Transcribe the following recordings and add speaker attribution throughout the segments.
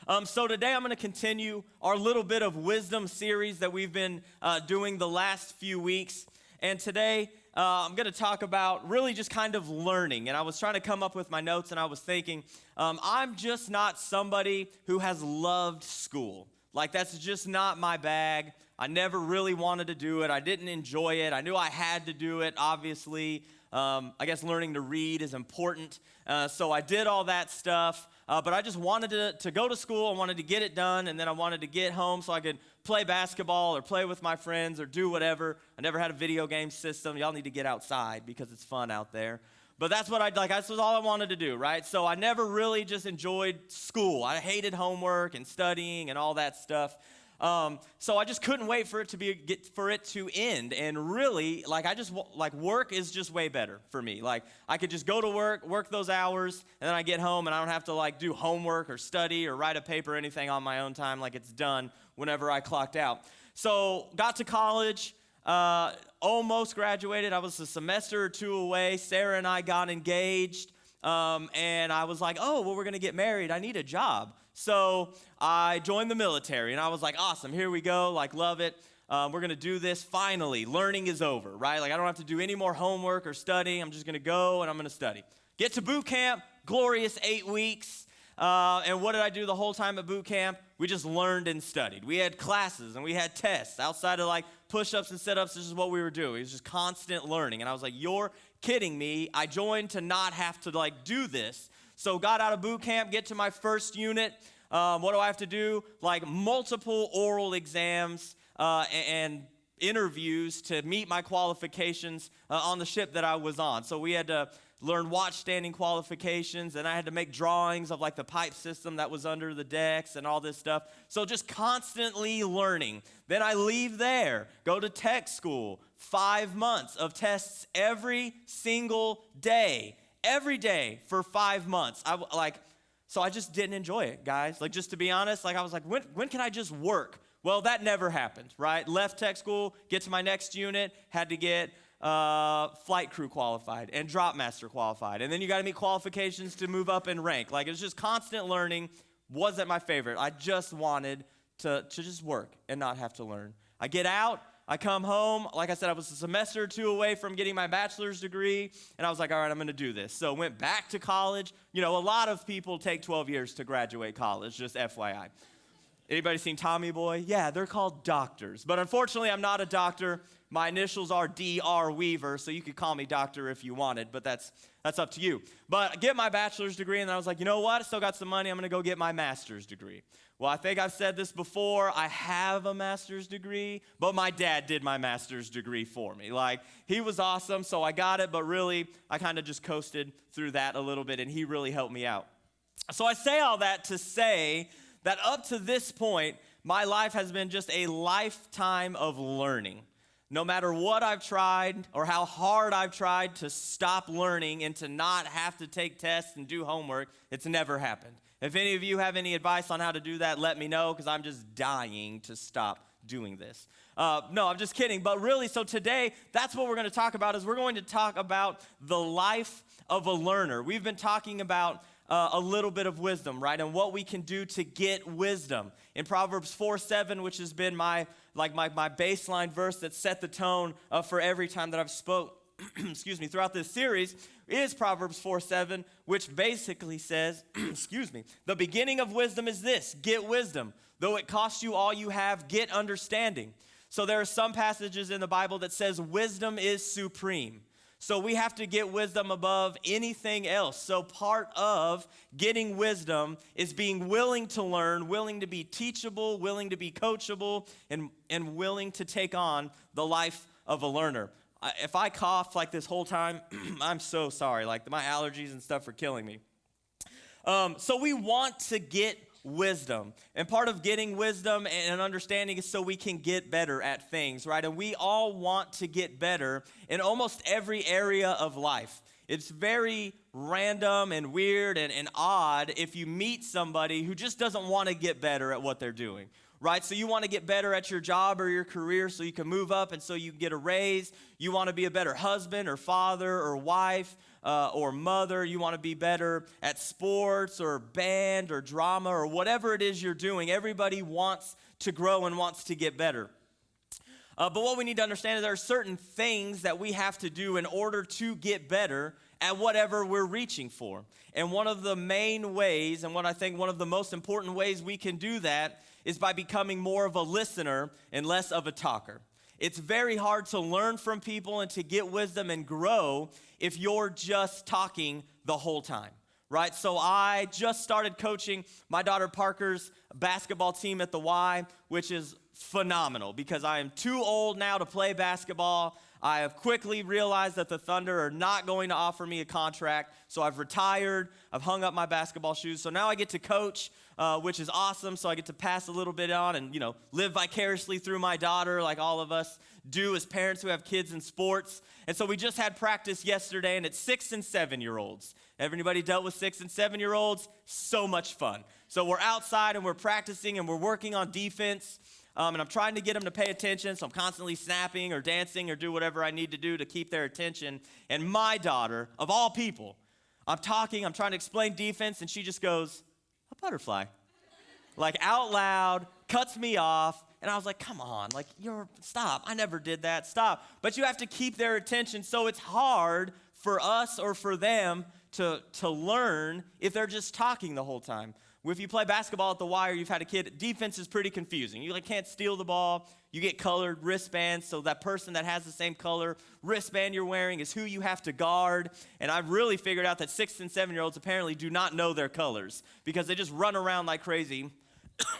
Speaker 1: So today I'm going to continue our little bit of wisdom series that we've been doing the last few weeks. And today I'm going to talk about really just kind of learning. And I was trying to come up with my notes, and I was thinking, I'm just not somebody who has loved school. Like, that's just not my bag. I never really wanted to do it. I didn't enjoy it. I knew I had to do it, obviously. I guess learning to read is important. So I did all that stuff. But I just wanted to go to school. I wanted to get it done, and then I wanted to get home so I could play basketball or play with my friends or do whatever. I never had a video game system. Y'all need to get outside because it's fun out there. But that's what that's all I wanted to do, right? So I never really just enjoyed school. I hated homework and studying and all that stuff. So I just couldn't wait for it to end. And really, work is just way better for me. Like, I could just go to work those hours, and then I get home, and I don't have to do homework or study or write a paper or anything on my own time. Like, it's done whenever I clocked out. So got to college, almost graduated. I was a semester or two away. Sarah and I got engaged, and I was like, oh, well, we're going to get married. I need a job. So I joined the military, and I was like, awesome, here we go, love it. We're going to do this finally. Learning is over, right? I don't have to do any more homework or studying. I'm just going to go, and I'm going to study. Get to boot camp, glorious 8 weeks. And what did I do the whole time at boot camp? We just learned and studied. We had classes, and we had tests. Outside of push-ups and sit-ups, this is what we were doing. It was just constant learning. And I was like, you're kidding me. I joined to not have to do this. So got out of boot camp, get to my first unit. What do I have to do? Multiple oral exams and interviews to meet my qualifications on the ship that I was on. So we had to learn watch standing qualifications, and I had to make drawings of the pipe system that was under the decks and all this stuff. So just constantly learning. Then I leave there, go to tech school, 5 months of tests every single day. Every day for 5 months. So I just didn't enjoy it, guys. Just to be honest, I was like, when can I just work? Well, that never happened, right? Left tech school, get to my next unit, had to get flight crew qualified and drop master qualified. And then you got to meet qualifications to move up in rank. It was just constant learning. Wasn't my favorite. I just wanted to just work and not have to learn. I get out. I come home, like I said, I was a semester or two away from getting my bachelor's degree, and I was like, all right, I'm going to do this. So went back to college. A lot of people take 12 years to graduate college, just FYI. Anybody seen Tommy Boy? Yeah, they're called doctors. But unfortunately, I'm not a doctor. My initials are D.R. Weaver, so you could call me doctor if you wanted, but that's up to you. But I get my bachelor's degree, and then I was like, you know what? I still got some money. I'm going to go get my master's degree. Well, I think I've said this before. I have a master's degree, but my dad did my master's degree for me. He was awesome, so I got it, but really, I kind of just coasted through that a little bit, and he really helped me out. So I say all that to say that up to this point, my life has been just a lifetime of learning. No matter what I've tried or how hard I've tried to stop learning and to not have to take tests and do homework, it's never happened. If any of you have any advice on how to do that, let me know, because I'm just dying to stop doing this. No, I'm just kidding. But really, so today, that's what we're going to talk about, is we're going to talk about the life of a learner. We've been talking about a little bit of wisdom, right? And what we can do to get wisdom. In Proverbs 4:7, which has been my baseline verse that set the tone for every time that I've spoke, throughout this series, is Proverbs 4:7, which basically says, the beginning of wisdom is this: get wisdom. Though it costs you all you have, get understanding. So there are some passages in the Bible that says wisdom is supreme. So we have to get wisdom above anything else. So part of getting wisdom is being willing to learn, willing to be teachable, willing to be coachable, and willing to take on the life of a learner. If I cough this whole time, I'm so sorry. My allergies and stuff are killing me. So we want to get wisdom. And part of getting wisdom and understanding is so we can get better at things, right? And we all want to get better in almost every area of life. It's very random and weird and odd if you meet somebody who just doesn't want to get better at what they're doing, right? So you want to get better at your job or your career so you can move up and so you can get a raise. You want to be a better husband or father or wife or mother. You want to be better at sports or band or drama or whatever it is you're doing. Everybody wants to grow and wants to get better. But what we need to understand is there are certain things that we have to do in order to get better at whatever we're reaching for. And one of the main ways, and what I think one of the most important ways we can do that, is by becoming more of a listener and less of a talker. It's very hard to learn from people and to get wisdom and grow if you're just talking the whole time, right? So I just started coaching my daughter Parker's basketball team at the Y, which is phenomenal because I am too old now to play basketball. I have quickly realized that the Thunder are not going to offer me a contract, so I've retired. I've hung up my basketball shoes, so now I get to coach, which is awesome. So I get to pass a little bit on and, live vicariously through my daughter like all of us do as parents who have kids in sports. And so we just had practice yesterday, and it's 6 and 7-year-olds. Everybody dealt with 6 and 7-year-olds? So much fun. So we're outside and we're practicing and we're working on defense. And I'm trying to get them to pay attention, so I'm constantly snapping or dancing or do whatever I need to do to keep their attention. And my daughter, of all people, I'm trying to explain defense, and she just goes, a butterfly. Like out loud, cuts me off, and I was like, come on, stop. I never did that, stop. But you have to keep their attention, so it's hard for us or for them to learn if they're just talking the whole time. If you play basketball at the Y or you've had a kid, defense is pretty confusing. You can't steal the ball. You get colored wristbands, so that person that has the same color wristband you're wearing is who you have to guard. And I've really figured out that 6 and 7-year-olds apparently do not know their colors because they just run around like crazy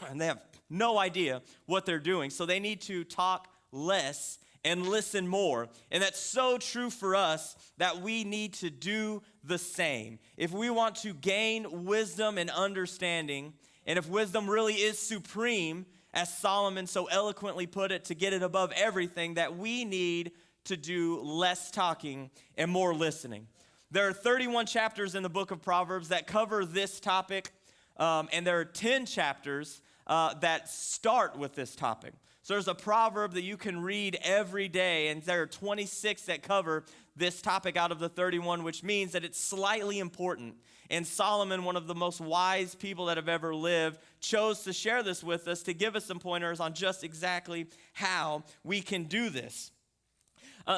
Speaker 1: and they have no idea what they're doing. So they need to talk less and listen more. And that's so true for us that we need to do the same. If we want to gain wisdom and understanding, and if wisdom really is supreme, as Solomon so eloquently put it, to get it above everything, that we need to do less talking and more listening. There are 31 chapters in the book of Proverbs that cover this topic, and there are 10 chapters that start with this topic. So there's a proverb that you can read every day, and there are 26 that cover this topic out of the 31, which means that it's slightly important. And Solomon, one of the most wise people that have ever lived, chose to share this with us to give us some pointers on just exactly how we can do this.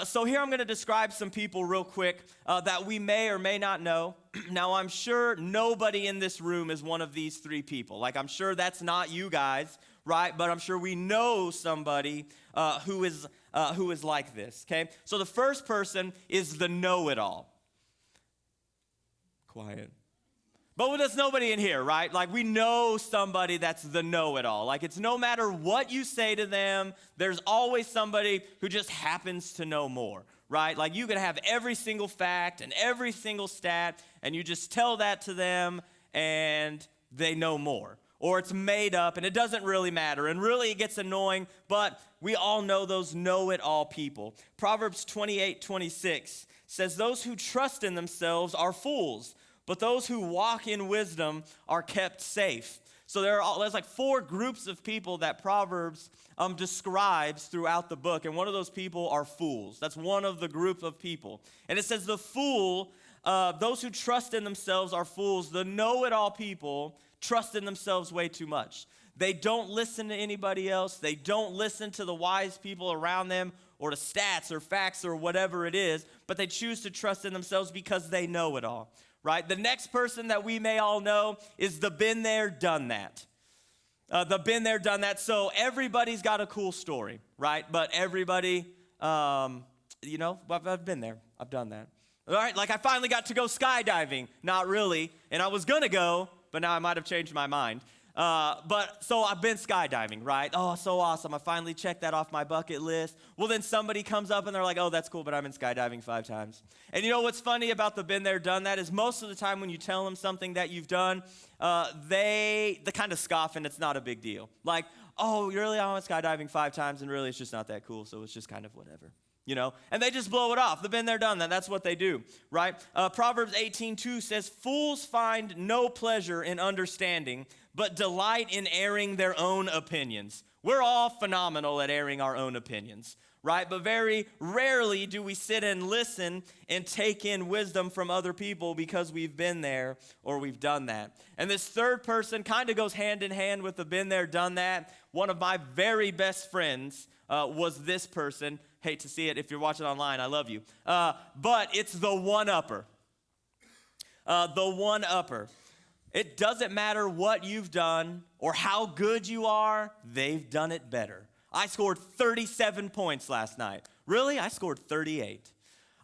Speaker 1: So here I'm going to describe some people real quick that we may or may not know. Now, I'm sure nobody in this room is one of these three people. I'm sure that's not you guys, right? But I'm sure we know somebody who is like this, okay? So the first person is the know-it-all. Quiet. But there's nobody in here, right? We know somebody that's the know-it-all. It's no matter what you say to them, there's always somebody who just happens to know more, right? You could have every single fact and every single stat, and you just tell that to them, and they know more. Or it's made up, and it doesn't really matter, and really it gets annoying, but we all know those know-it-all people. Proverbs 28:26 says, "Those who trust in themselves are fools, but those who walk in wisdom are kept safe." So there's 4 groups of people that Proverbs describes throughout the book, and one of those people are fools. That's one of the group of people. And it says the fool, those who trust in themselves are fools. The know-it-all people trust in themselves way too much. They don't listen to anybody else. They don't listen to the wise people around them or to stats or facts or whatever it is, but they choose to trust in themselves because they know it all. Right? The next person that we may all know is the been there, done that. The been there, done that. So everybody's got a cool story, right? But everybody, I've been there. I've done that. All right, I finally got to go skydiving. Not really. And I was going to go, but now I might have changed my mind. So I've been skydiving, right? Oh, so awesome. I finally checked that off my bucket list. Well, then somebody comes up and they're like, oh, that's cool, but I've been skydiving 5 times. And you know what's funny about the been there, done that is most of the time when you tell them something that you've done, they kind of scoff and it's not a big deal. Oh, really? I went skydiving 5 times and really it's just not that cool, so it's just kind of whatever. and they just blow it off. They've been there, done that. That's what they do, right? Proverbs 18:2 says, fools find no pleasure in understanding, but delight in airing their own opinions. We're all phenomenal at airing our own opinions, right? But very rarely do we sit and listen and take in wisdom from other people because we've been there or we've done that. And this third person kind of goes hand in hand with the been there, done that. One of my very best friends was this person. Hate to see it. If you're watching online, I love you. But it's the one-upper. The one-upper. It doesn't matter what you've done or how good you are, they've done it better. I scored 37 points last night. Really? I scored 38.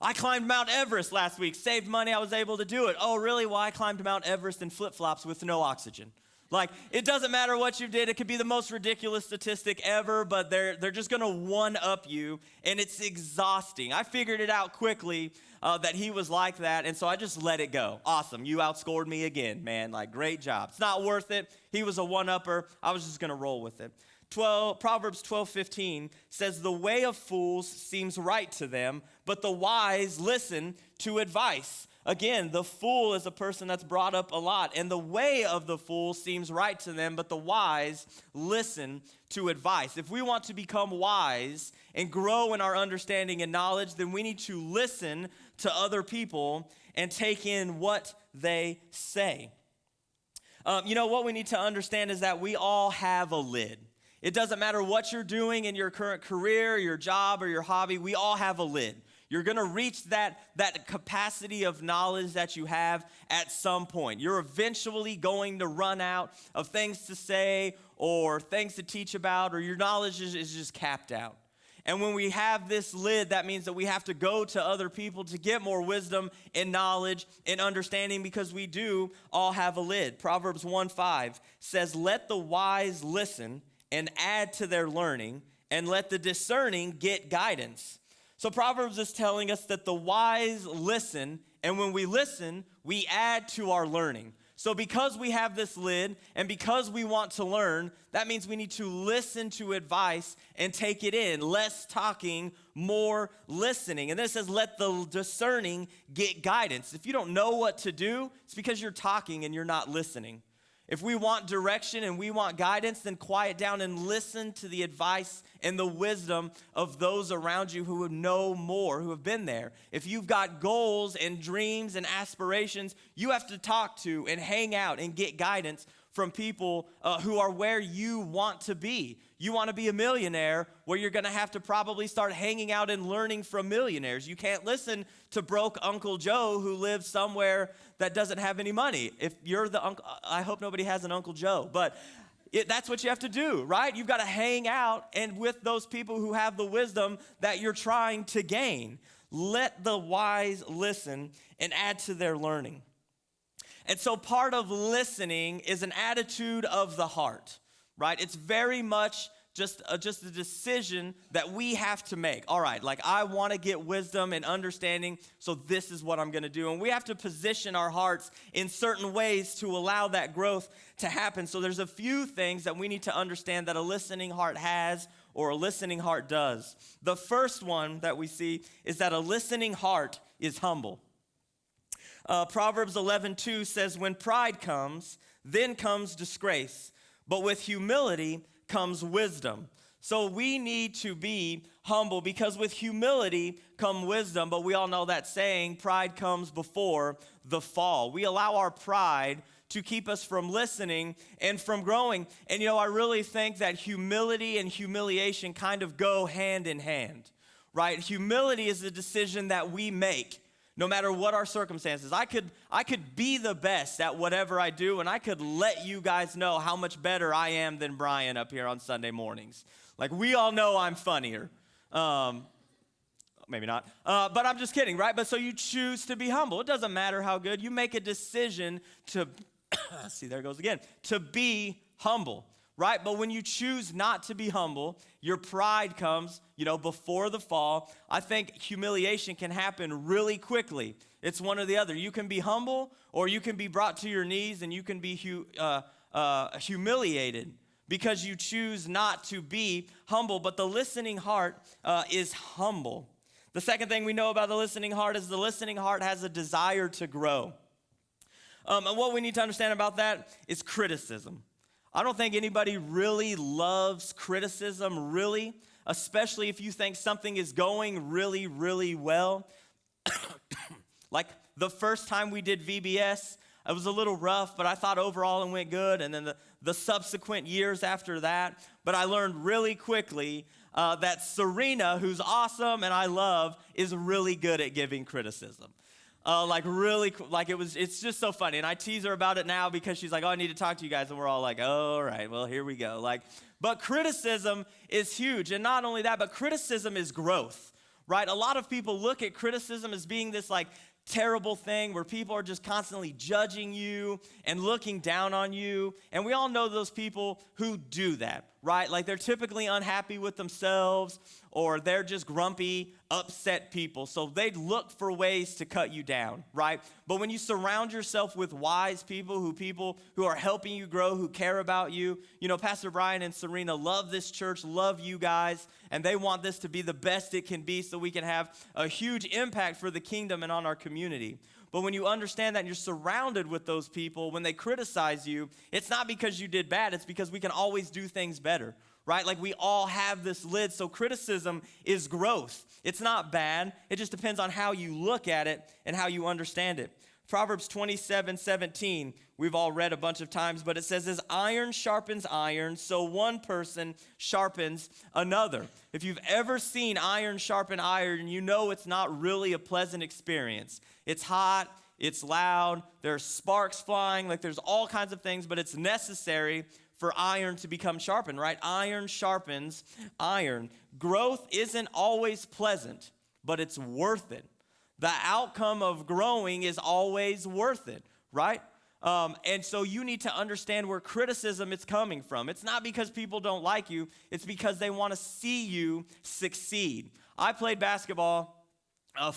Speaker 1: I climbed Mount Everest last week, saved money, I was able to do it. Oh, really? Well, I climbed Mount Everest in flip-flops with no oxygen. Like, it doesn't matter what you did. It could be the most ridiculous statistic ever, but they're just going to one-up you, and it's exhausting. I figured it out quickly that he was like that, and so I just let it go. Awesome. You outscored me again, man. Like, great job. It's not worth it. He was a one-upper. I was just going to roll with it. Proverbs 12:15 says, the way of fools seems right to them, but the wise listen to advice. Again, the fool is a person that's brought up a lot, and the way of the fool seems right to them, but the wise listen to advice. If we want to become wise and grow in our understanding and knowledge, then we need to listen to other people and take in what they say. What we need to understand is that we all have a lid. It doesn't matter what you're doing in your current career, your job, or your hobby, we all have a lid. You're going to reach that capacity of knowledge that you have at some point. You're eventually going to run out of things to say or things to teach about, or your knowledge is just capped out. And when we have this lid, that means that we have to go to other people to get more wisdom and knowledge and understanding, because we do all have a lid. Proverbs 1:5 says, let the wise listen and add to their learning, and let the discerning get guidance. So Proverbs is telling us that the wise listen, and when we listen, we add to our learning. So because we have this lid, and because we want to learn, that means we need to listen to advice and take it in. Less talking, more listening. And then it says, let the discerning get guidance. If you don't know what to do, it's because you're talking and you're not listening. If we want direction and we want guidance, then quiet down and listen to the advice and the wisdom of those around you who know more, who have been there. If you've got goals and dreams and aspirations, you have to talk to and hang out and get guidance from people who are where you want to be. You want to be a millionaire, where you're going to have to probably start hanging out and learning from millionaires. You can't listen to broke Uncle Joe who lives somewhere that doesn't have any money. If you're the uncle, I hope nobody has an Uncle Joe, but that's what you have to do, right? You've got to hang out and with those people who have the wisdom that you're trying to gain. Let the wise listen and add to their learning. And so part of listening is an attitude of the heart, right? It's very much just a decision that we have to make. All right, like, I want to get wisdom and understanding, so this is what I'm going to do. And we have to position our hearts in certain ways to allow that growth to happen. So there's a few things that we need to understand that a listening heart has, or a listening heart does. The first one that we see is that a listening heart is humble. Proverbs 11:2 says, when pride comes, then comes disgrace, but with humility comes wisdom. So we need to be humble, because with humility come wisdom. But we all know that saying, pride comes before the fall. We allow our pride to keep us from listening and from growing. And I really think that humility and humiliation kind of go hand in hand, right? Humility is a decision that we make no matter what our circumstances. I could be the best at whatever I do, and I could let you guys know how much better I am than Brian up here on Sunday mornings. Like, we all know I'm funnier. Maybe not. But I'm just kidding, right? But so you choose to be humble. It doesn't matter how good. You make a decision to, see, there it goes again, to be humble, right? But when you choose not to be humble, your pride comes, before the fall. I think humiliation can happen really quickly. It's one or the other. You can be humble, or you can be brought to your knees, and you can be humiliated because you choose not to be humble. But the listening heart is humble. The second thing we know about the listening heart is the listening heart has a desire to grow. And what we need to understand about that is criticism. I don't think anybody really loves criticism, really, especially if you think something is going really, really well. Like the first time we did VBS, it was a little rough, but I thought overall it went good. And then the subsequent years after that, but I learned really quickly that Serena, who's awesome and I love, is really good at giving criticism. It's just so funny. And I tease her about it now because she's like, oh, I need to talk to you guys. And we're all like, oh, all right, well, here we go. But criticism is huge. And not only that, but criticism is growth, right? A lot of people look at criticism as being this terrible thing where people are just constantly judging you and looking down on you. And we all know those people who do that, right? Like they're typically unhappy with themselves or they're just grumpy, upset people. So they look for ways to cut you down, right? But when you surround yourself with wise people who are helping you grow, who care about you, Pastor Brian and Serena love this church, love you guys, and they want this to be the best it can be so we can have a huge impact for the kingdom and on our community. But when you understand that and you're surrounded with those people, when they criticize you, it's not because you did bad, it's because we can always do things better, right? Like we all have this lid, so criticism is growth. It's not bad, it just depends on how you look at it and how you understand it. Proverbs 27:17, we've all read a bunch of times, but it says, as iron sharpens iron, so one person sharpens another. If you've ever seen iron sharpen iron, you know it's not really a pleasant experience. It's hot, it's loud, there's sparks flying, there's all kinds of things, but it's necessary for iron to become sharpened, right? Iron sharpens iron. Growth isn't always pleasant, but it's worth it. The outcome of growing is always worth it, right? And so you need to understand where criticism is coming from. It's not because people don't like you. It's because they want to see you succeed. I played basketball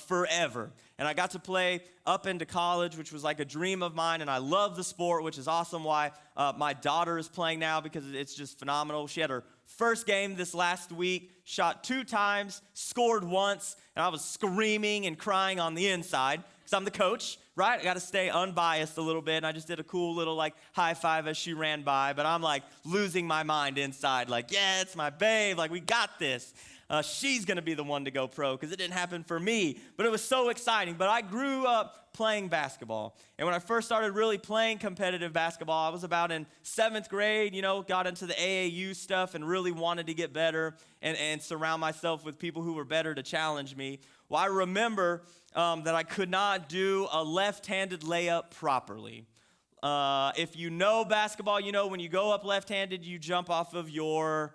Speaker 1: forever. And I got to play up into college, which was like a dream of mine. And I love the sport, which is awesome why my daughter is playing now because it's just phenomenal. She had her first game this last week, shot 2 times, scored once, and I was screaming and crying on the inside because I'm the coach, right? I got to stay unbiased a little bit. And I just did a cool little high five as she ran by. But I'm losing my mind inside, yeah, it's my babe. We got this. She's going to be the one to go pro because it didn't happen for me. But it was so exciting. But I grew up playing basketball. And when I first started really playing competitive basketball, I was about in 7th grade, got into the AAU stuff and really wanted to get better and surround myself with people who were better to challenge me. Well, I remember that I could not do a left-handed layup properly. If you know basketball, when you go up left-handed, you jump off of your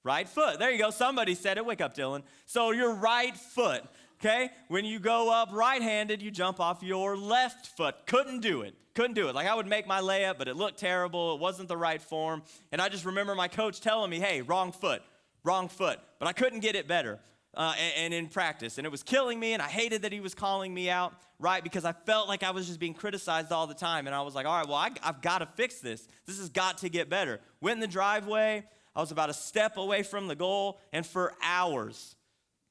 Speaker 1: right foot. There you go. Somebody said it. Wake up, Dylan. So your right foot, okay? When you go up right-handed, you jump off your left foot. Couldn't do it. I would make my layup, but it looked terrible. It wasn't the right form. And I just remember my coach telling me, hey, wrong foot. But I couldn't get it better and in practice. And it was killing me, and I hated that he was calling me out, right? Because I felt like I was just being criticized all the time. And I was like, all right, well, I've got to fix this. This has got to get better. Went in the driveway. I was about a step away from the goal, and for hours,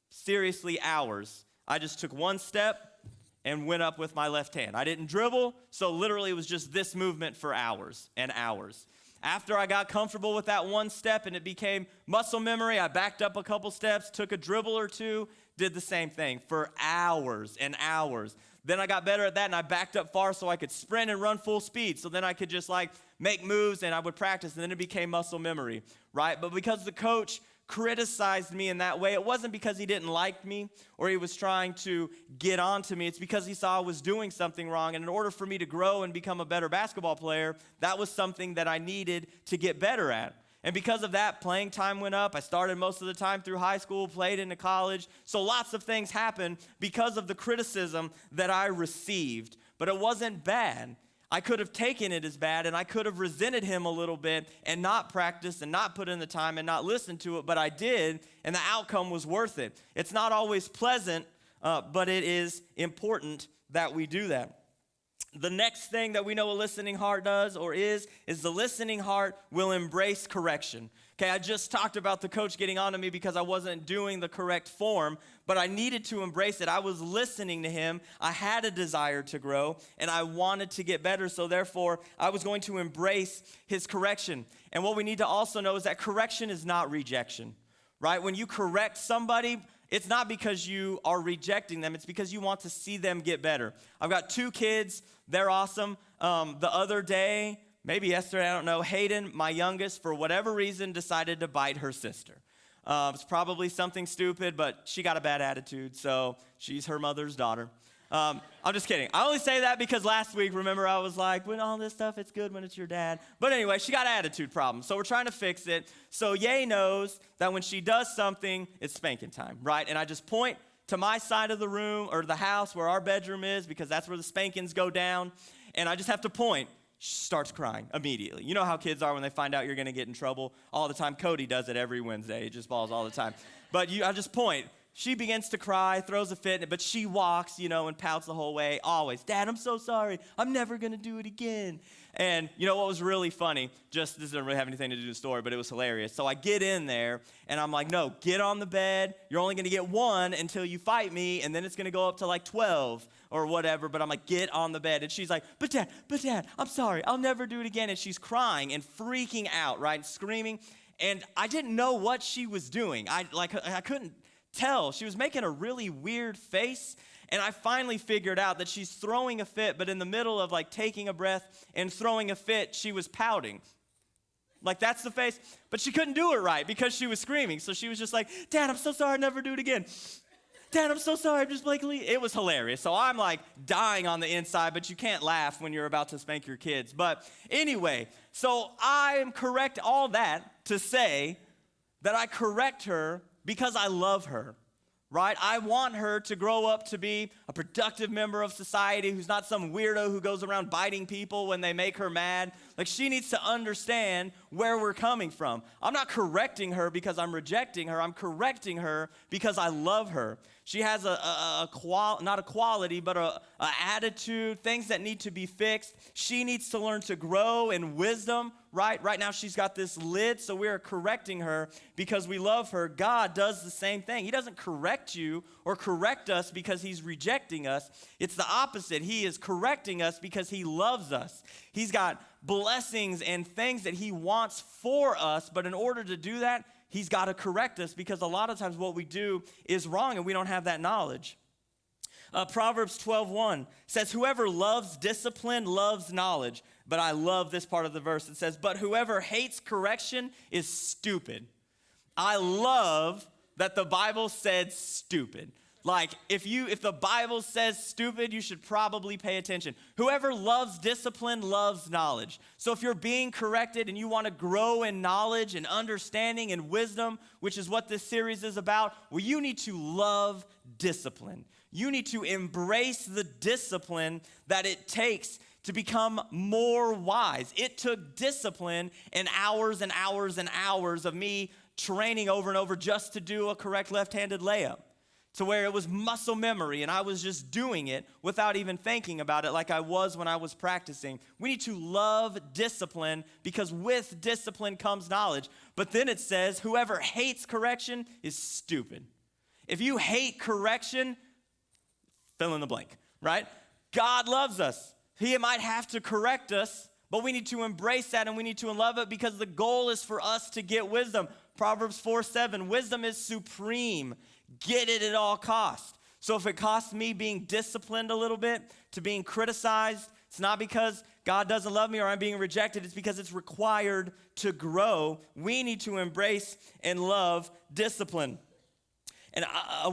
Speaker 1: seriously hours, I just took one step and went up with my left hand. I didn't dribble, so literally it was just this movement for hours and hours. After I got comfortable with that one step and it became muscle memory, I backed up a couple steps, took a dribble or two, did the same thing for hours and hours. Then I got better at that, and I backed up far so I could sprint and run full speed. So then I could just make moves, and I would practice, and then it became muscle memory, right? But because the coach criticized me in that way, it wasn't because he didn't like me or he was trying to get on to me. It's because he saw I was doing something wrong. And in order for me to grow and become a better basketball player, that was something that I needed to get better at. And because of that, playing time went up. I started most of the time through high school, played into college. So lots of things happened because of the criticism that I received. But it wasn't bad. I could have taken it as bad, and I could have resented him a little bit and not practiced and not put in the time and not listened to it, but I did, and the outcome was worth it. It's not always pleasant, but it is important that we do that. The next thing that we know a listening heart does or is the listening heart will embrace correction. Okay, I just talked about the coach getting on to me because I wasn't doing the correct form, but I needed to embrace it. I was listening to him. I had a desire to grow, and I wanted to get better, so therefore, I was going to embrace his correction. And what we need to also know is that correction is not rejection, right? When you correct somebody, it's not because you are rejecting them. It's because you want to see them get better. I've got 2 kids. They're awesome. The other day, maybe yesterday, I don't know, Hayden, my youngest, for whatever reason, decided to bite her sister. It's probably something stupid, but she got a bad attitude, so she's her mother's daughter. I'm just kidding. I only say that because last week, remember, I was like, when all this stuff, it's good when it's your dad. But anyway, she got an attitude problem, so we're trying to fix it. So Ye knows that when she does something, it's spanking time, right? And I just point to my side of the room or the house where our bedroom is because that's where the spankings go down. And I just have to point. She starts crying immediately. You know how kids are when they find out you're going to get in trouble all the time. Cody does it every Wednesday. He just balls all the time. But I just point. She begins to cry, throws a fit, but she walks, and pouts the whole way, always. Dad, I'm so sorry. I'm never going to do it again. And you know what was really funny? This doesn't really have anything to do with the story, but it was hilarious. So I get in there, and I'm like, no, get on the bed. You're only going to get 1 until you fight me, and then it's going to go up to like 12 or whatever. But I'm like, get on the bed. And she's like, but dad, I'm sorry. I'll never do it again. And she's crying and freaking out, right, and screaming. And I didn't know what she was doing. I couldn't tell. She was making a really weird face, and I finally figured out that she's throwing a fit, but in the middle of like taking a breath and throwing a fit, she was pouting. Like that's the face, but she couldn't do it right because she was screaming. So she was just like, Dad, I'm so sorry, I'll never do it again. Dad, I'm so sorry, I'm just blankly. It was hilarious. So I'm like dying on the inside, but you can't laugh when you're about to spank your kids. But anyway, so I am correct all that to say that I correct her because I love her, right? I want her to grow up to be a productive member of society who's not some weirdo who goes around biting people when they make her mad. Like, she needs to understand where we're coming from. I'm not correcting her because I'm rejecting her. I'm correcting her because I love her. She has not a quality, but a attitude, things that need to be fixed. She needs to learn to grow in wisdom, right? Right now she's got this lid, so we are correcting her because we love her. God does the same thing. He doesn't correct you or correct us because he's rejecting us. It's the opposite. He is correcting us because he loves us. He's got blessings and things that he wants for us, but in order to do that, he's got to correct us because a lot of times what we do is wrong and we don't have that knowledge. Proverbs 12:1 says, whoever loves discipline loves knowledge. But I love this part of the verse. It says, but whoever hates correction is stupid. I love that the Bible said stupid. Like, if the Bible says stupid, you should probably pay attention. Whoever loves discipline loves knowledge. So if you're being corrected and you want to grow in knowledge and understanding and wisdom, which is what this series is about, well, you need to love discipline. You need to embrace the discipline that it takes to become more wise. It took discipline and hours and hours and hours of me training over and over just to do a correct left-handed layup, to where it was muscle memory and I was just doing it without even thinking about it like I was when I was practicing. We need to love discipline because with discipline comes knowledge. But then it says, whoever hates correction is stupid. If you hate correction, fill in the blank, right? God loves us. He might have to correct us, but we need to embrace that and we need to love it because the goal is for us to get wisdom. Proverbs 4:7, wisdom is supreme. Get it at all costs. So if it costs me being disciplined a little bit, to being criticized, it's not because God doesn't love me or I'm being rejected. It's because it's required to grow. We need to embrace and love discipline. And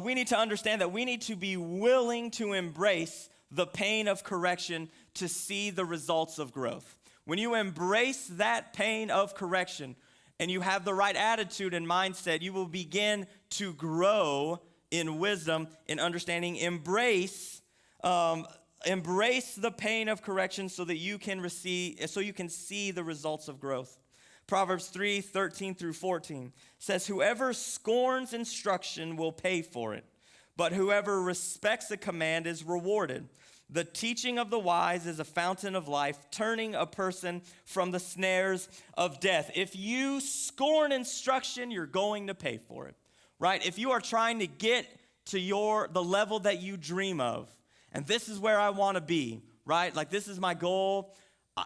Speaker 1: we need to understand that we need to be willing to embrace the pain of correction to see the results of growth. When you embrace that pain of correction and you have the right attitude and mindset, you will begin to grow in wisdom, in understanding. Embrace the pain of correction so that you can see the results of growth. Proverbs 3:13 through 14 says, whoever scorns instruction will pay for it, but whoever respects a command is rewarded. The teaching of the wise is a fountain of life, turning a person from the snares of death. If you scorn instruction, you're going to pay for it, right? If you are trying to get to the level that you dream of, and this is where I want to be, right? Like, this is my goal.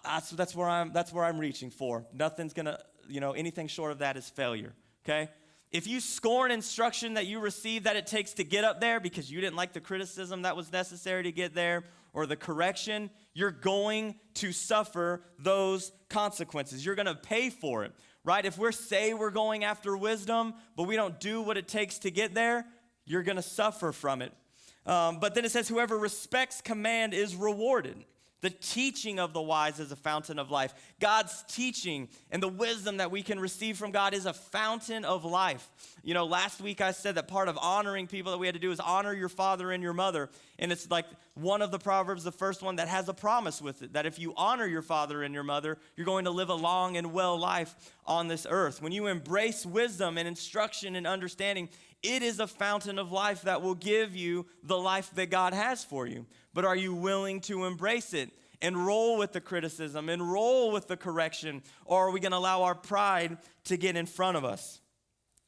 Speaker 1: That's where I'm reaching for. Nothing's gonna, anything short of that is failure, okay? If you scorn instruction that you receive that it takes to get up there because you didn't like the criticism that was necessary to get there or the correction, you're going to suffer those consequences. You're going to pay for it, right? If we're going after wisdom, but we don't do what it takes to get there, you're going to suffer from it. But then it says, whoever respects command is rewarded. The teaching of the wise is a fountain of life. God's teaching and the wisdom that we can receive from God is a fountain of life. Last week I said that part of honoring people that we had to do is honor your father and your mother. And it's like one of the Proverbs, the first one, that has a promise with it, that if you honor your father and your mother, you're going to live a long and well life on this earth. When you embrace wisdom and instruction and understanding, it is a fountain of life that will give you the life that God has for you. But are you willing to embrace it and roll with the criticism and roll with the correction? Or are we going to allow our pride to get in front of us?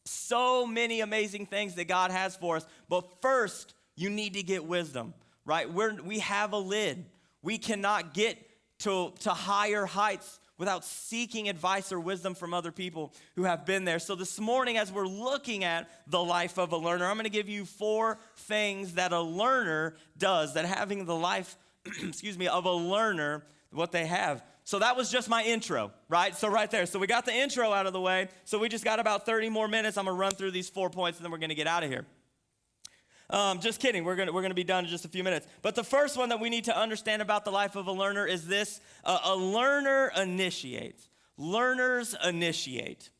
Speaker 1: So many amazing things that God has for us. But first, you need to get wisdom, right? We have a lid. We cannot get to higher heights without seeking advice or wisdom from other people who have been there. So this morning, as we're looking at the life of a learner, I'm going to give you 4 things that a learner does, that having the life, of a learner, what they have. So that was just my intro, right? So right there. So we got the intro out of the way. So we just got about 30 more minutes. I'm going to run through these 4 points, and then we're going to get out of here. Just kidding. We're gonna be done in just a few minutes. But the first one that we need to understand about the life of a learner is this: a learner initiates. Learners initiate.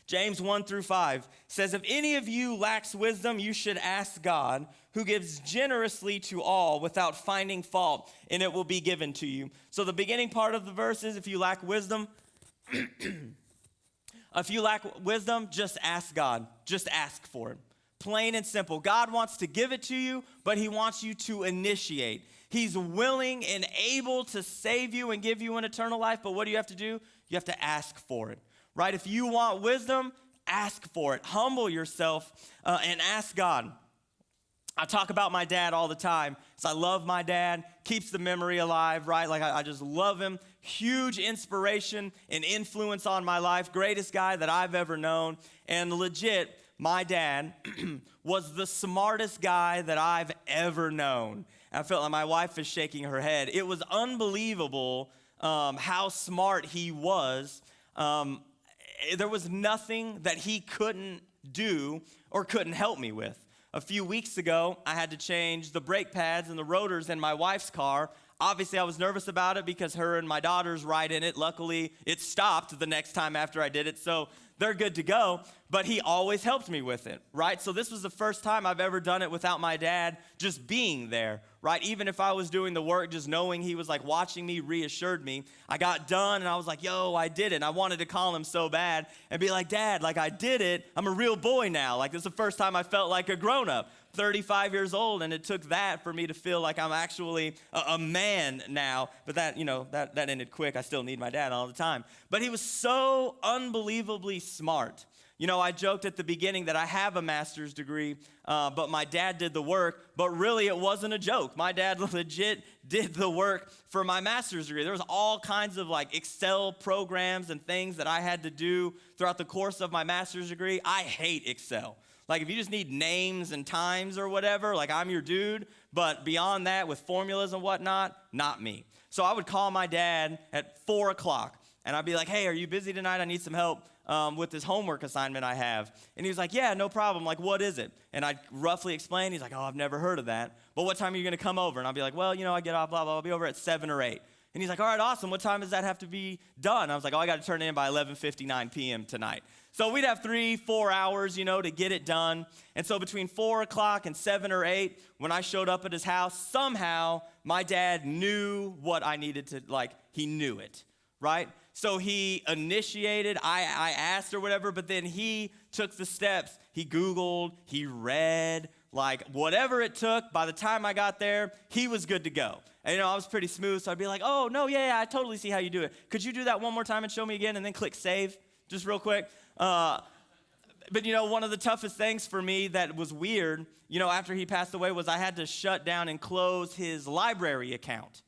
Speaker 1: James 1-5 says, "If any of you lacks wisdom, you should ask God, who gives generously to all without finding fault, and it will be given to you." So the beginning part of the verse is, if you lack wisdom, just ask God. Just ask for it. Plain and simple. God wants to give it to you, but he wants you to initiate. He's willing and able to save you and give you an eternal life, but what do you have to do? You have to ask for it, right? If you want wisdom, ask for it. Humble yourself and ask God. I talk about my dad all the time, because I love my dad, keeps the memory alive, right? Like, I just love him. Huge inspiration and influence on my life. Greatest guy that I've ever known. And legit, my dad was the smartest guy that I've ever known. I felt like my wife is shaking her head. It was unbelievable how smart he was. There was nothing that he couldn't do or couldn't help me with. A few weeks ago, I had to change the brake pads and the rotors in my wife's car. Obviously, I was nervous about it because her and my daughter's ride in it. Luckily, it stopped the next time after I did it, so they're good to go. But he always helped me with it, right? So this was the first time I've ever done it without my dad just being there, right? Even if I was doing the work, just knowing he was like watching me reassured me. I got done and I was like, yo, I did it. And I wanted to call him so bad and be like, Dad, like, I did it. I'm a real boy now. Like, this is the first time I felt like a grown-up. 35 years old, and it took that for me to feel like I'm actually a man now. But that ended quick. I still need my dad all the time. But he was so unbelievably smart. I joked at the beginning that I have a master's degree, but my dad did the work, but really it wasn't a joke. My dad legit did the work for my master's degree. There was all kinds of like Excel programs and things that I had to do throughout the course of my master's degree. I hate Excel. Like, if you just need names and times or whatever, like, I'm your dude. But beyond that, with formulas and whatnot, not me. So I would call my dad at 4 o'clock, and I'd be like, hey, are you busy tonight? I need some help with this homework assignment I have. And he was like, yeah, no problem. Like, what is it? And I'd roughly explain. He's like, oh, I've never heard of that. But what time are you going to come over? And I'll be like, well, I get off, blah, blah. I'll be over at 7 or 8. And he's like, all right, awesome. What time does that have to be done? I was like, oh, I got to turn it in by 11:59 p.m. tonight. So we'd have 3-4 hours, to get it done. And so between 4 o'clock and 7 or 8, when I showed up at his house, somehow my dad knew what I needed to, he knew it, right? So he initiated, I asked or whatever, but then he took the steps. He Googled, he read, like whatever it took, by the time I got there, he was good to go. And I was pretty smooth, so I'd be like, oh, no, yeah, I totally see how you do it. Could you do that one more time and show me again, and then click save, just real quick? But one of the toughest things for me that was weird, after he passed away, was I had to shut down and close his library account.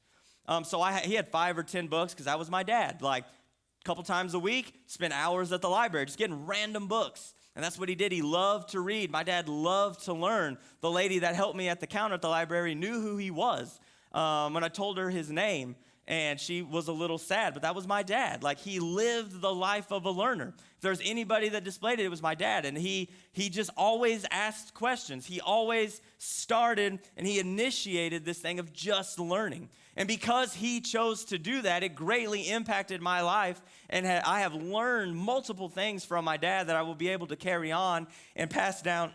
Speaker 1: So he had 5 or 10 books, because that was my dad. Like, a couple times a week, spent hours at the library just getting random books. And that's what he did. He loved to read. My dad loved to learn. The lady that helped me at the counter at the library knew who he was when I told her his name, and she was a little sad, but that was my dad. Like, he lived the life of a learner. If there's anybody that displayed it, it was my dad, and he just always asked questions. He always started, and he initiated this thing of just learning. And because he chose to do that, it greatly impacted my life, and I have learned multiple things from my dad that I will be able to carry on and pass down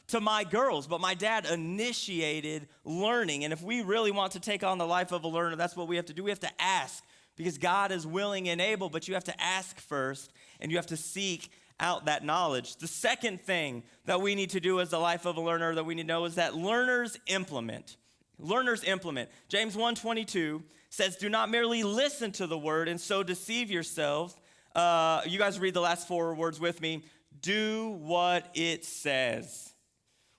Speaker 1: to my girls. But my dad initiated learning, and if we really want to take on the life of a learner, that's what we have to do. We have to ask, because God is willing and able, but you have to ask first, and you have to seek out that knowledge. The second thing that we need to do as the life of a learner that we need to know is that learners implement. Learners implement. James 1:22 says, do not merely listen to the word and so deceive yourself. You guys read the last 4 words with me. Do what it says.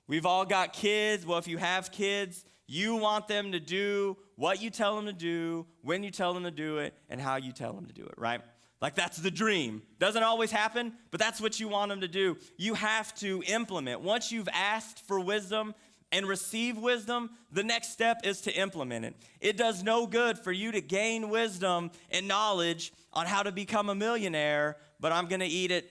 Speaker 1: We've all got kids. Well, if you have kids, you want them to do what you tell them to do, when you tell them to do it, and how you tell them to do it, right? Like, that's the dream. Doesn't always happen, but that's what you want them to do. You have to implement. Once you've asked for wisdom and receive wisdom, the next step is to implement it. It does no good for you to gain wisdom and knowledge on how to become a millionaire, but I'm going to eat at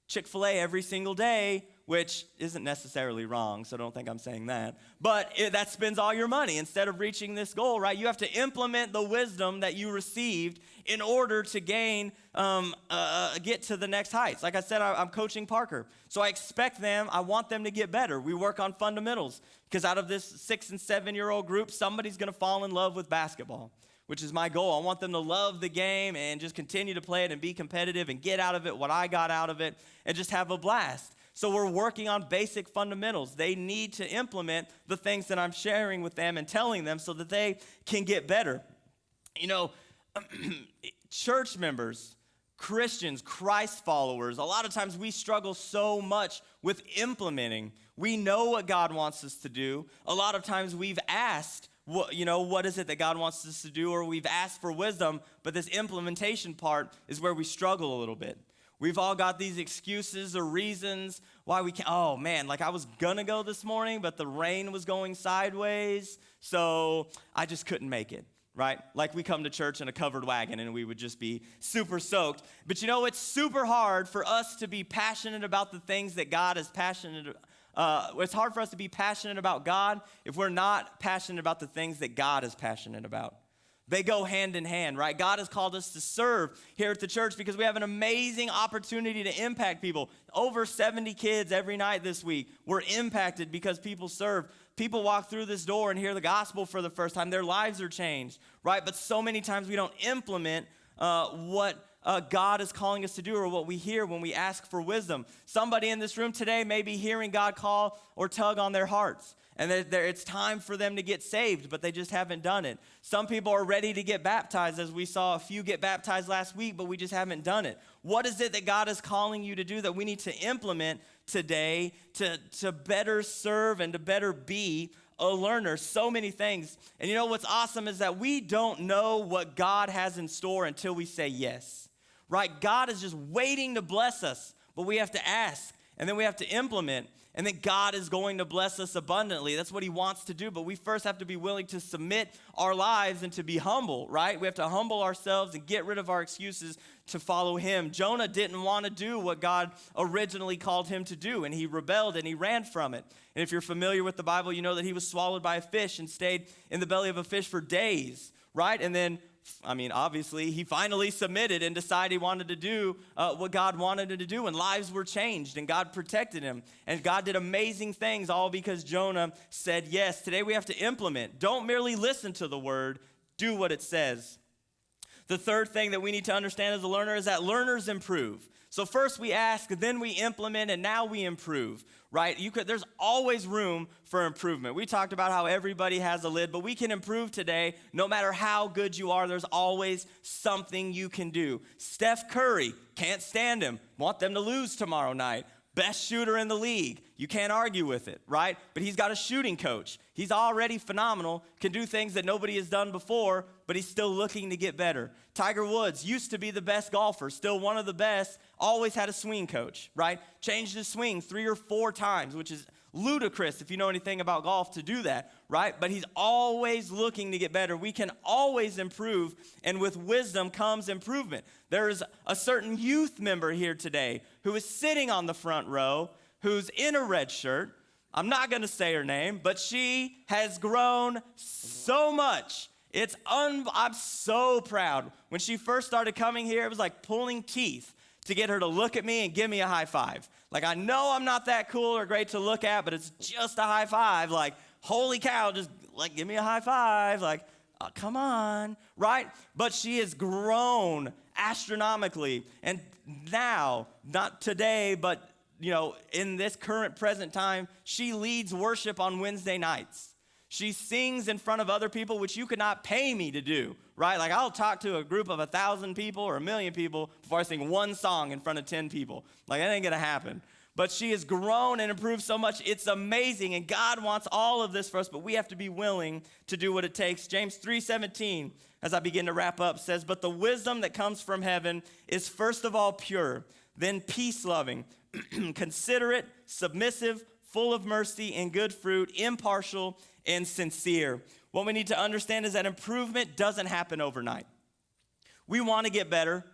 Speaker 1: Chick-fil-A every single day, which isn't necessarily wrong, so don't think I'm saying that. But that spends all your money instead of reaching this goal, right? You have to implement the wisdom that you received in order to get to the next heights. Like I said, I'm coaching Parker, so I want them to get better. We work on fundamentals, because out of this 6 and 7-year-old group, somebody's going to fall in love with basketball, which is my goal. I want them to love the game and just continue to play it and be competitive and get out of it what I got out of it and just have a blast. So we're working on basic fundamentals. They need to implement the things that I'm sharing with them and telling them so that they can get better. Church members, Christians, Christ followers, a lot of times we struggle so much with implementing. We know what God wants us to do. A lot of times we've asked, what is it that God wants us to do, or we've asked for wisdom, but this implementation part is where we struggle a little bit. We've all got these excuses or reasons why we can't. Oh, man, like I was going to go this morning, but the rain was going sideways, so I just couldn't make it, right? Like we come to church in a covered wagon and we would just be super soaked. But it's super hard for us to be passionate about the things that God is passionate about. It's hard for us to be passionate about God if we're not passionate about the things that God is passionate about. They go hand in hand, right? God has called us to serve here at the church because we have an amazing opportunity to impact people. Over 70 kids every night this week were impacted because people serve. People walk through this door and hear the gospel for the first time. Their lives are changed, right? But so many times we don't implement what God is calling us to do, or what we hear when we ask for wisdom. Somebody in this room today may be hearing God call or tug on their hearts, and it's time for them to get saved, but they just haven't done it. Some people are ready to get baptized, as we saw a few get baptized last week, but we just haven't done it. What is it that God is calling you to do that we need to implement today to better serve and to better be a learner? So many things. And what's awesome is that we don't know what God has in store until we say yes, right? God is just waiting to bless us, but we have to ask, and then we have to implement. And then God is going to bless us abundantly. That's what he wants to do. But we first have to be willing to submit our lives and to be humble, right? We have to humble ourselves and get rid of our excuses to follow him. Jonah didn't want to do what God originally called him to do, and he rebelled and he ran from it. And if you're familiar with the Bible, you know that he was swallowed by a fish and stayed in the belly of a fish for days, right? And then obviously, he finally submitted and decided he wanted to do what God wanted him to do, and lives were changed, and God protected him, and God did amazing things, all because Jonah said yes. Today, we have to implement. Don't merely listen to the word, do what it says. The third thing that we need to understand as a learner is that learners improve. So first we ask, then we implement, and now we improve, right? There's always room for improvement. We talked about how everybody has a lid, but we can improve today. No matter how good you are, there's always something you can do. Steph Curry, can't stand him. Want them to lose tomorrow night. Best shooter in the league. You can't argue with it, right? But he's got a shooting coach. He's already phenomenal, can do things that nobody has done before, but he's still looking to get better. Tiger Woods used to be the best golfer, still one of the best, always had a swing coach, right? Changed his swing 3 or 4 times, which is ludicrous if you know anything about golf to do that, right? But he's always looking to get better. We can always improve, and with wisdom comes improvement. There is a certain youth member here today who is sitting on the front row, who's in a red shirt. I'm not going to say her name, but she has grown so much. I'm so proud. When she first started coming here, it was like pulling teeth to get her to look at me and give me a high five. Like, I know I'm not that cool or great to look at, but it's just a high five. Like, holy cow, just like give me a high five. Like, oh, come on, right? But she has grown astronomically. And now, not today, but in this current present time, she leads worship on Wednesday nights. She sings in front of other people, which you could not pay me to do, right? Like, I'll talk to a group of 1,000 people or 1,000,000 people before I sing one song in front of 10 people. Like, that ain't gonna happen. But she has grown and improved so much. It's amazing, and God wants all of this for us, but we have to be willing to do what it takes. James 3:17, as I begin to wrap up, says, "But the wisdom that comes from heaven is first of all pure, then peace-loving, considerate, submissive, full of mercy and good fruit, impartial and sincere." What we need to understand is that improvement doesn't happen overnight. We want to get better.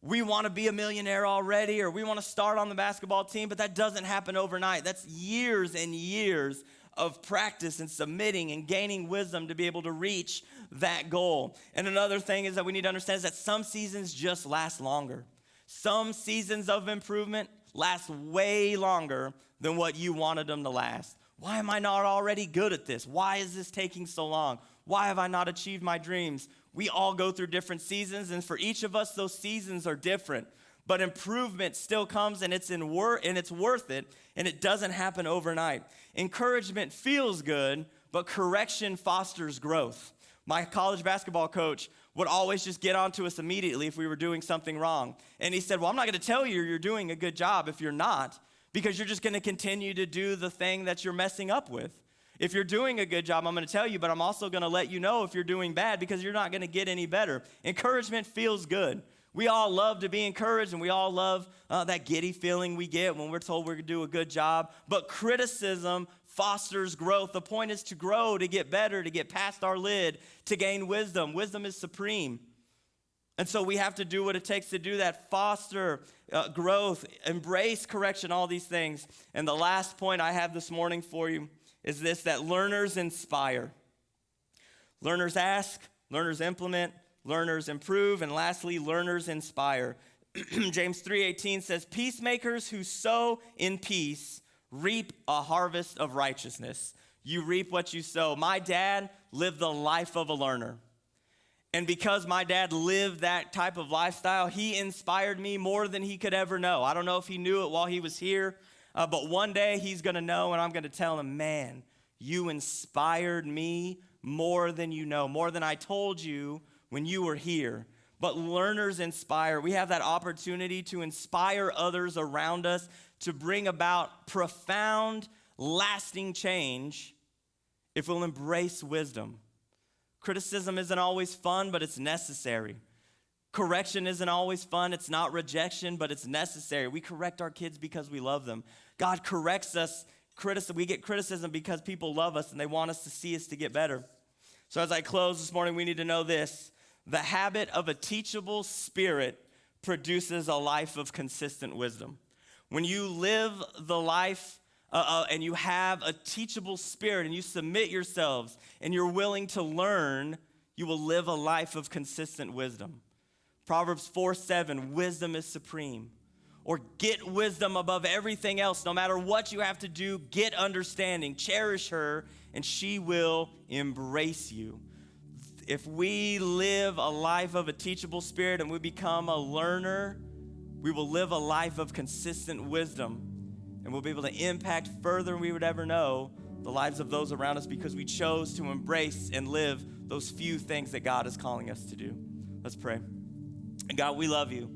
Speaker 1: We want to be a millionaire already, or we want to start on the basketball team, but that doesn't happen overnight. That's years and years of practice and submitting and gaining wisdom to be able to reach that goal. And another thing is that we need to understand is that some seasons just last longer. Some seasons of improvement last way longer than what you wanted them to last. Why am I not already good at this? Why is this taking so long? Why have I not achieved my dreams? We all go through different seasons, and for each of us, those seasons are different. But improvement still comes, and it's worth it, and it doesn't happen overnight. Encouragement feels good, but correction fosters growth. My college basketball coach would always just get on to us immediately if we were doing something wrong. And he said, well, I'm not going to tell you you're doing a good job if you're not, because you're just going to continue to do the thing that you're messing up with. If you're doing a good job, I'm going to tell you, but I'm also going to let you know if you're doing bad, because you're not going to get any better. Encouragement feels good. We all love to be encouraged, and we all love that giddy feeling we get when we're told we're going to do a good job. But criticism fosters growth. The point is to grow, to get better, to get past our lid, to gain wisdom. Wisdom is supreme. And so we have to do what it takes to do that, foster growth, embrace correction, all these things. And the last point I have this morning for you is this, that learners inspire. Learners ask, learners implement, learners improve, and lastly, learners inspire. James 3:18 says, peacemakers who sow in peace reap a harvest of righteousness. You reap what you sow. My dad lived the life of a learner. And because my dad lived that type of lifestyle, he inspired me more than he could ever know. I don't know if he knew it while he was here, but one day he's going to know, and I'm going to tell him, man, you inspired me more than you know, more than I told you when you were here. But learners inspire. We have that opportunity to inspire others around us to bring about profound, lasting change if we'll embrace wisdom. Criticism isn't always fun, but it's necessary. Correction isn't always fun. It's not rejection, but it's necessary. We correct our kids because we love them. God corrects us. We get criticism because people love us and they want us to see us to get better. So as I close this morning, we need to know this. The habit of a teachable spirit produces a life of consistent wisdom. When you live the life and you have a teachable spirit and you submit yourselves and you're willing to learn, you will live a life of consistent wisdom. Proverbs 4:7, wisdom is supreme. Or get wisdom above everything else. No matter what you have to do, get understanding. Cherish her, and she will embrace you. if we live a life of a teachable spirit and we become a learner, we will live a life of consistent wisdom, and we'll be able to impact further than we would ever know the lives of those around us because we chose to embrace and live those few things that God is calling us to do. Let's pray. And God, we love you.